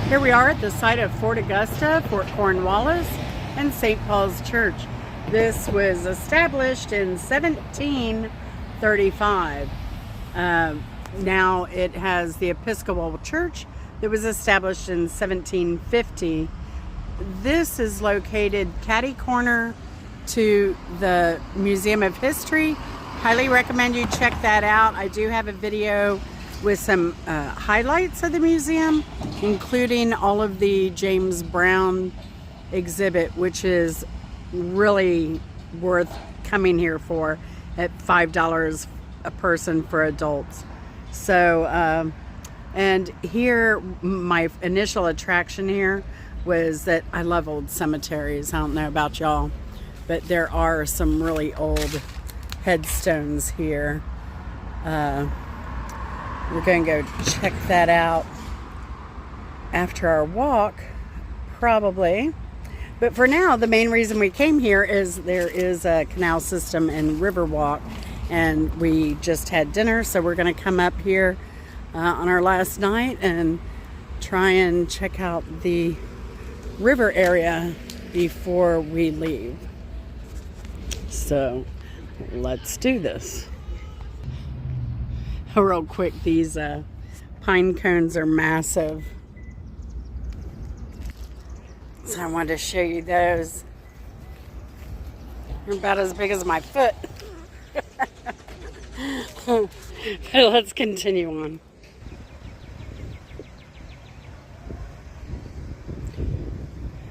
Here we are at the site of Fort Augusta, Fort Cornwallis, and St. Paul's Church. This was established in 1735. Now it has the Episcopal Church that was established in 1750. This is located catty corner to the Museum of History. Highly recommend you check that out. I do have a video with some highlights of the museum, including all of the James Brown exhibit, which is really worth coming here for at $5 a person for adults. So, and here, my initial attraction here was that I love old cemeteries. I don't know about y'all, but there are some really old headstones here. We're going to go check that out after our walk, probably. But for now, the main reason we came here is there is a canal system in Riverwalk, and we just had dinner, so we're going to come up here on our last night and try and check out the river area before we leave. So let's do this. Real quick, these pine cones are massive, so I wanted to show you those. They're about as big as my foot. But let's continue on.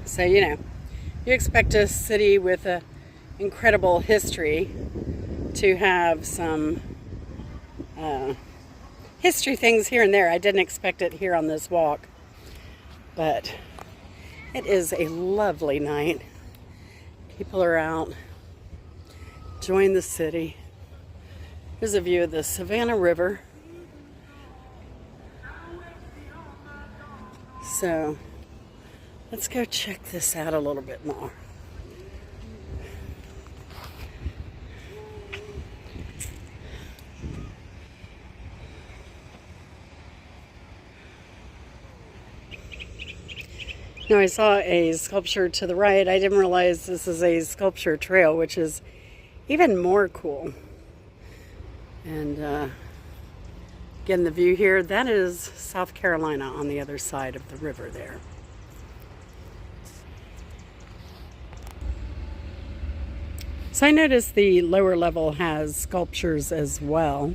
So, you know, you expect a city with an incredible history to have some history things here and there. I didn't expect it here on this walk, but it is a lovely night. People are out enjoying the city. Here's a view of the Savannah River. So let's go check this out a little bit more. Now, I saw a sculpture to the right. I didn't realize this is a sculpture trail, which is even more cool. And again, the view here, that is South Carolina on the other side of the river there. So I noticed the lower level has sculptures as well.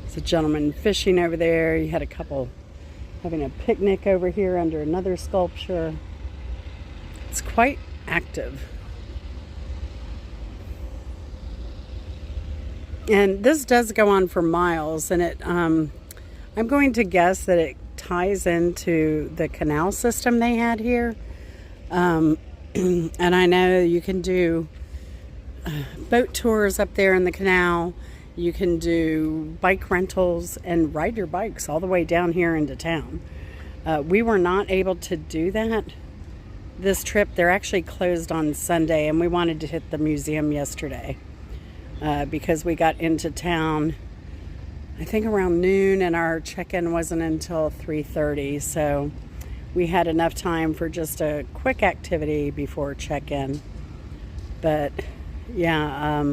There's a gentleman fishing over there. You had a couple having a picnic over here under another sculpture. It's quite active. And this does go on for miles, and it I'm going to guess that it ties into the canal system they had here. And I know you can do boat tours up there in the canal. You can do bike rentals and ride your bikes all the way down here into town. We were not able to do that this trip. They're actually closed on Sunday, and we wanted to hit the museum yesterday because we got into town, I think, around noon, and our check-in wasn't until 3:30. So we had enough time for just a quick activity before check-in. But yeah,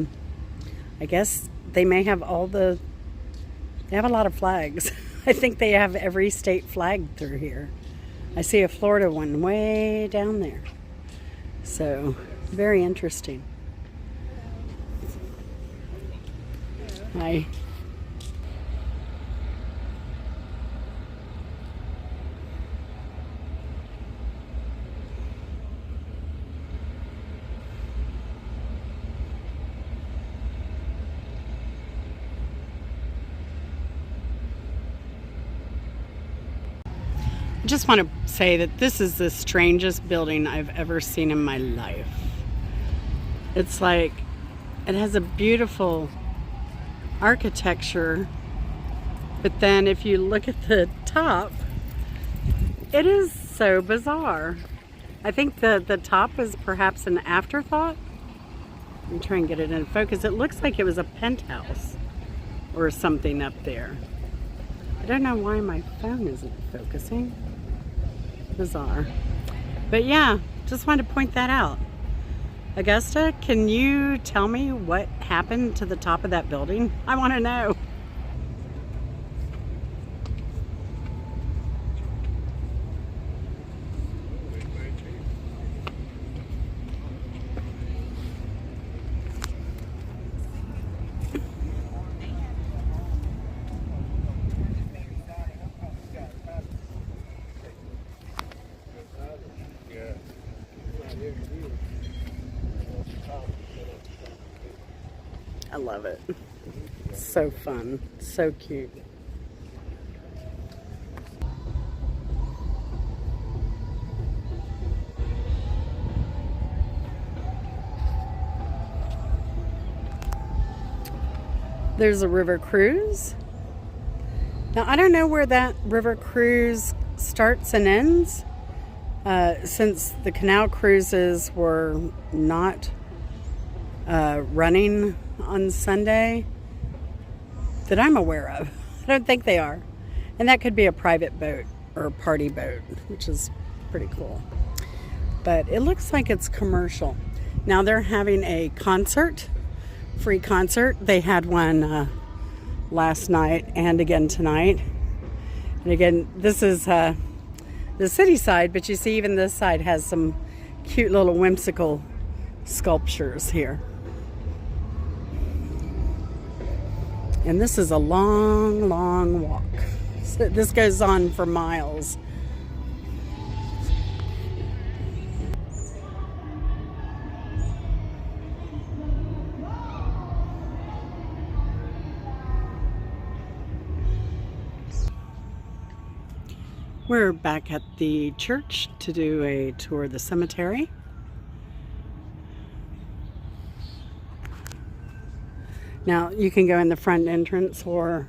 I guess they may have they have a lot of flags. I think they have every state flag through here. I see a Florida one way down there. So, very interesting. Hi. I just want to say that this is the strangest building I've ever seen in my life. It's like, it has a beautiful architecture, but then if you look at the top, it is so bizarre. I think the top is perhaps an afterthought. I'm trying to get it in focus. It looks like it was a penthouse or something up there. I don't know why my phone isn't focusing. bizarre. But yeah, just wanted to point that out. Augusta, can you tell me what happened to the top of that building? I want to know. I love it. So fun. So cute. There's a river cruise. Now, I don't know where that river cruise starts and ends, since the canal cruises were not running on Sunday that I'm aware of. I don't think they are. And that could be a private boat or a party boat, which is pretty cool. But it looks like it's commercial. Now they're having a concert, free concert. They had one last night and again tonight. And again, this is the city side, but you see even this side has some cute little whimsical sculptures here. And this is a long, long walk. So this goes on for miles. We're back at the church to do a tour of the cemetery. Now, you can go in the front entrance, or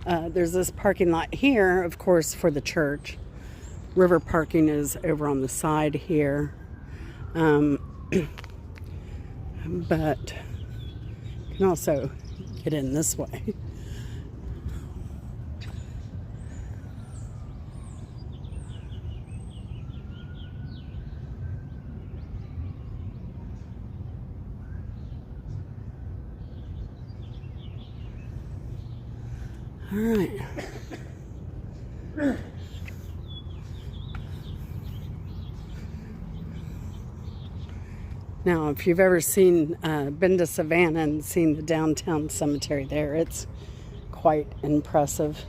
there's this parking lot here, of course, for the church. River parking is over on the side here. But you can also get in this way. All right. Now, if you've ever been to Savannah and seen the downtown cemetery there, it's quite impressive.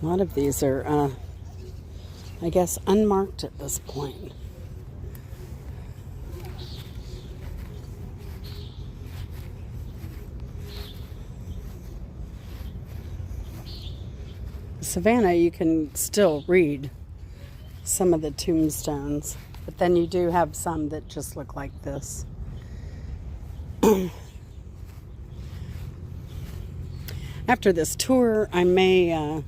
A lot of these are I guess unmarked at this point. Savannah, you can still read some of the tombstones, but then you do have some that just look like this. After this tour, I may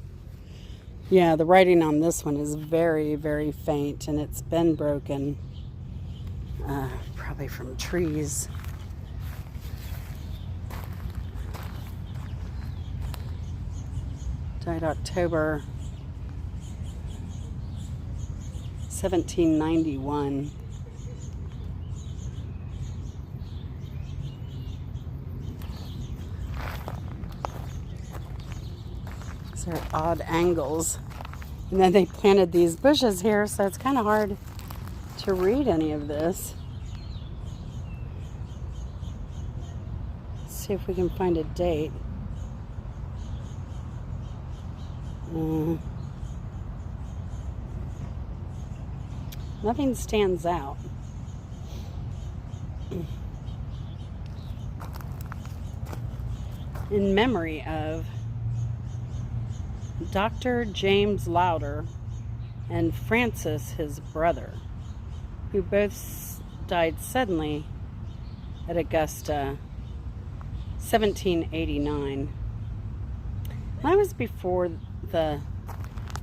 yeah, the writing on this one is very, very faint, and it's been broken, probably from trees. Died October 1791. They're odd angles, and then they planted these bushes here, so it's kind of hard to read any of this. Let's see if we can find a date. Nothing stands out. In memory of Dr. James Lowder and Francis, his brother, who both died suddenly at Augusta, 1789. That was before the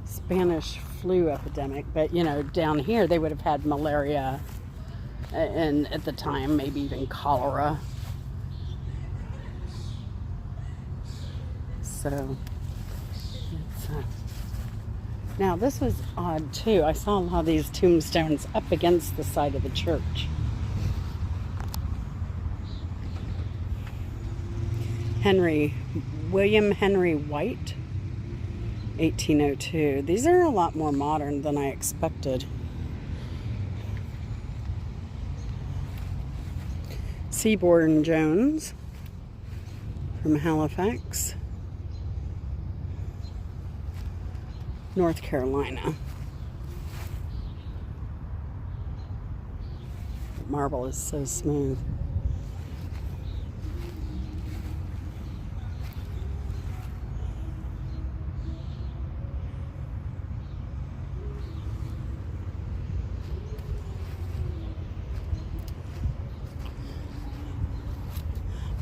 Spanish flu epidemic, but you know, down here they would have had malaria and at the time, maybe even cholera. So, now this was odd too. I saw a lot of these tombstones up against the side of the church. William Henry White, 1802. These are a lot more modern than I expected. Seaborn Jones from Halifax, North Carolina. The marble is so smooth.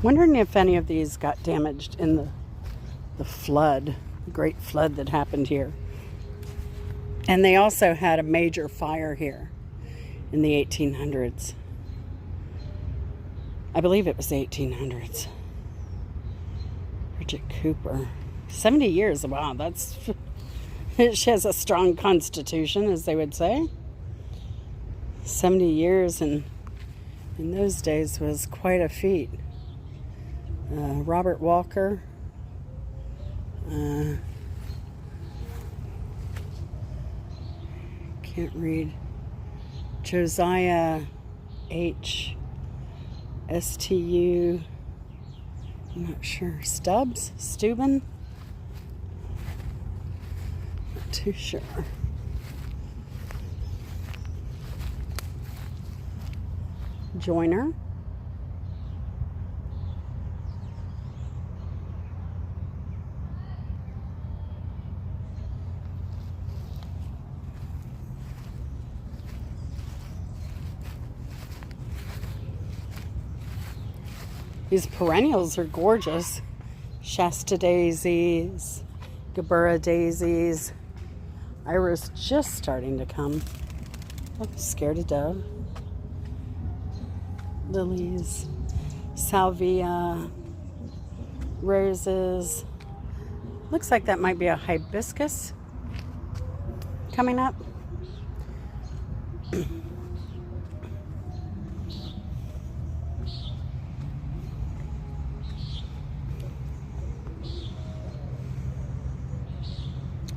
Wondering if any of these got damaged in the flood, the great flood that happened here. And they also had a major fire here in the 1800s. I believe it was the 1800s. Bridget Cooper. 70 years, wow, she has a strong constitution, as they would say. 70 years in those days was quite a feat. Robert Walker. Can't read. Josiah H. S-T-U. I'm not sure. Steuben? Not too sure. Joyner. These perennials are gorgeous. Shasta daisies, Gabura daisies. Iris just starting to come. Oh, scared to death. Lilies, salvia, roses. Looks like that might be a hibiscus coming up.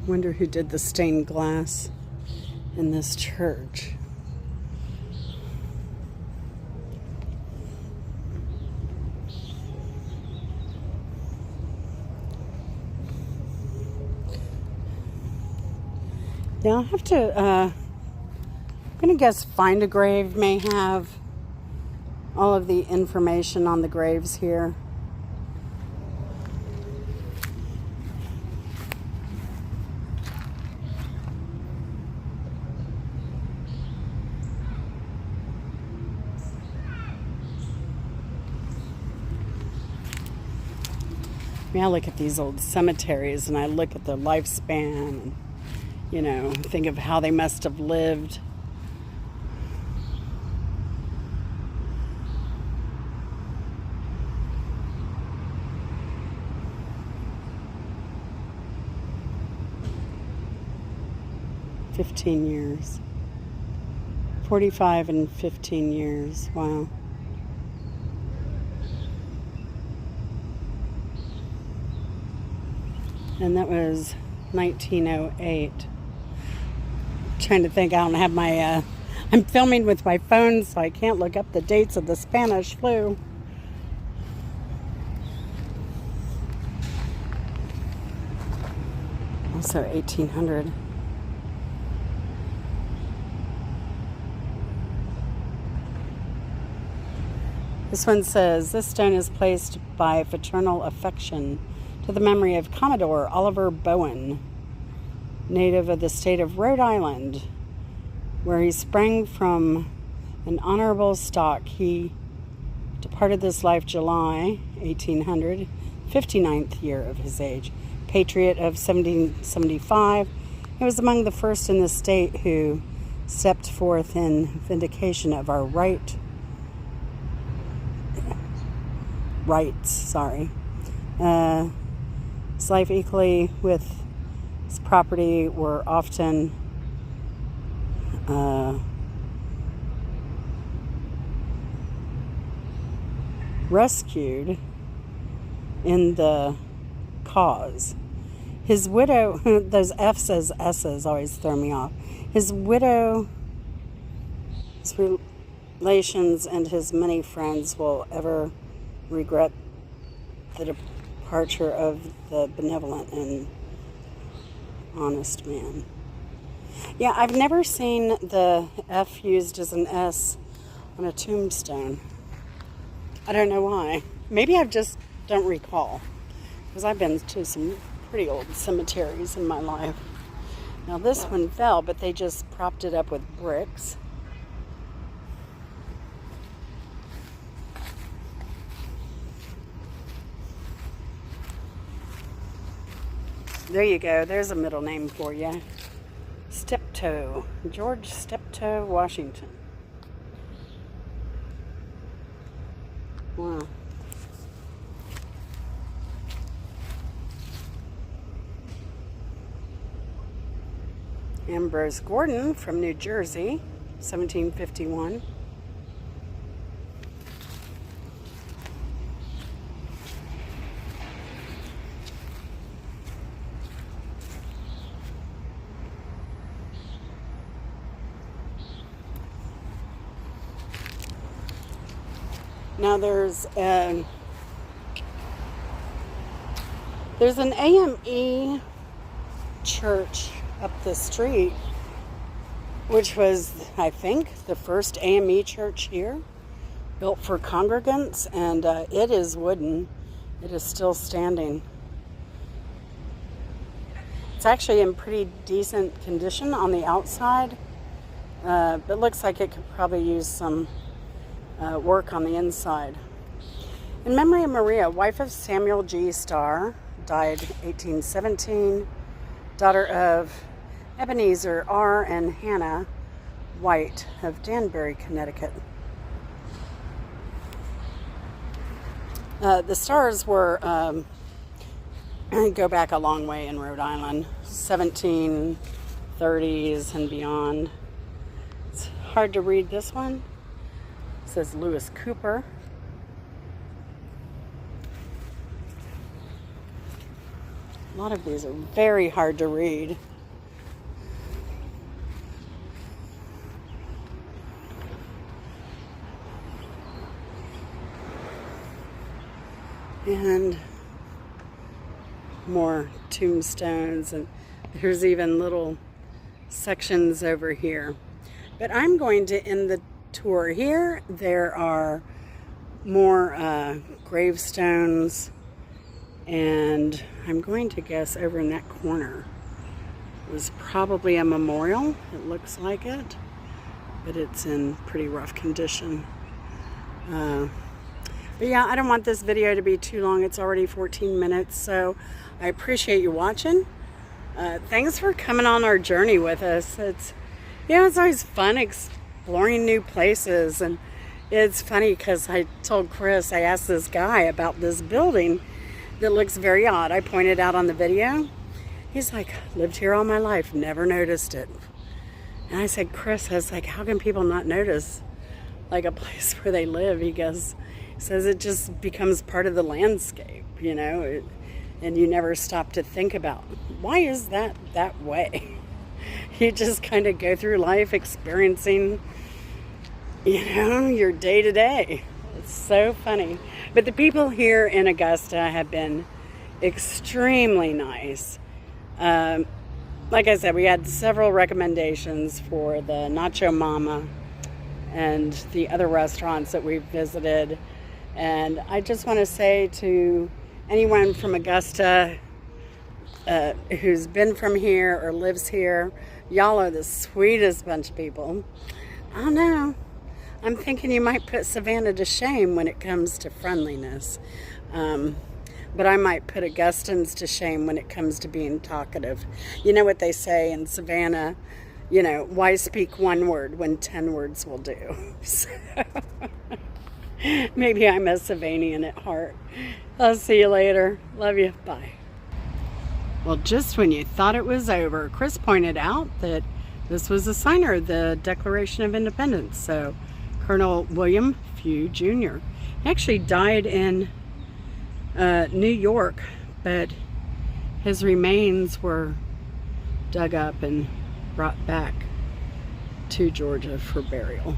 Wonder who did the stained glass in this church. Now I'll have to, I'm going to guess Find a Grave may have all of the information on the graves here. I mean, I look at these old cemeteries and I look at the lifespan and, think of how they must have lived. $15 years. 45 and 15 years. Wow. And that was 1908. Trying to think, I don't have my, I'm filming with my phone, so I can't look up the dates of the Spanish flu. Also 1800. This one says, this stone is placed by fraternal affection to the memory of Commodore Oliver Bowen, native of the state of Rhode Island, where he sprang from an honorable stock. He departed this life July 1800, 59th year of his age. Patriot of 1775, he was among the first in the state who stepped forth in vindication of our rights. His life equally with his property were often rescued in the cause. His widow, those F's as S's always throw me off. His widow, his relations, and his many friends will ever regret the departure of the benevolent and honest man. Yeah, I've never seen the F used as an S on a tombstone. I don't know why. Maybe I just don't recall, because I've been to some pretty old cemeteries in my life. Now this one fell, but they just propped it up with bricks. There you go. There's a middle name for you. Steptoe. George Steptoe Washington. Wow. Ambrose Gordon from New Jersey, 1751. Now there's an AME church up the street, which was, I think, the first AME church here, built for congregants, and it is wooden. It is still standing. It's actually in pretty decent condition on the outside, but looks like it could probably use some work on the inside. In memory of Maria, wife of Samuel G. Starr, died 1817, daughter of Ebenezer R. and Hannah White of Danbury, Connecticut. The Starrs were, go back a long way in Rhode Island, 1730s and beyond. It's hard to read this one. It says Lewis Cooper. A lot of these are very hard to read. And more tombstones, and there's even little sections over here. But I'm going to end the tour here. There are more gravestones, and I'm going to guess over in that corner was probably a memorial. It looks like it, but it's in pretty rough condition. But yeah, I don't want this video to be too long. It's already 14 minutes, so I appreciate you watching. Thanks for coming on our journey with us. It's always fun exploring new places, and it's funny because I told Chris, I asked this guy about this building that looks very odd. I pointed out on the video. He's like, lived here all my life, never noticed it. And I said, Chris, I was like, how can people not notice like a place where they live? He says it just becomes part of the landscape, and you never stop to think about, why is that way? You just kind of go through life experiencing, your day to day. It's so funny. But the people here in Augusta have been extremely nice. Like I said, we had several recommendations for the Nacho Mama and the other restaurants that we've visited. And I just want to say to anyone from Augusta who's been from here or lives here, y'all are the sweetest bunch of people. I don't know. I'm thinking you might put Savannah to shame when it comes to friendliness. But I might put Augustans to shame when it comes to being talkative. You know what they say in Savannah, you know, why speak one word when 10 words will do? So, maybe I'm a Savanian at heart. I'll see you later. Love you. Bye. Well, just when you thought it was over, Chris pointed out that this was a signer of the Declaration of Independence. So, Colonel William Few Jr. He actually died in New York, but his remains were dug up and brought back to Georgia for burial.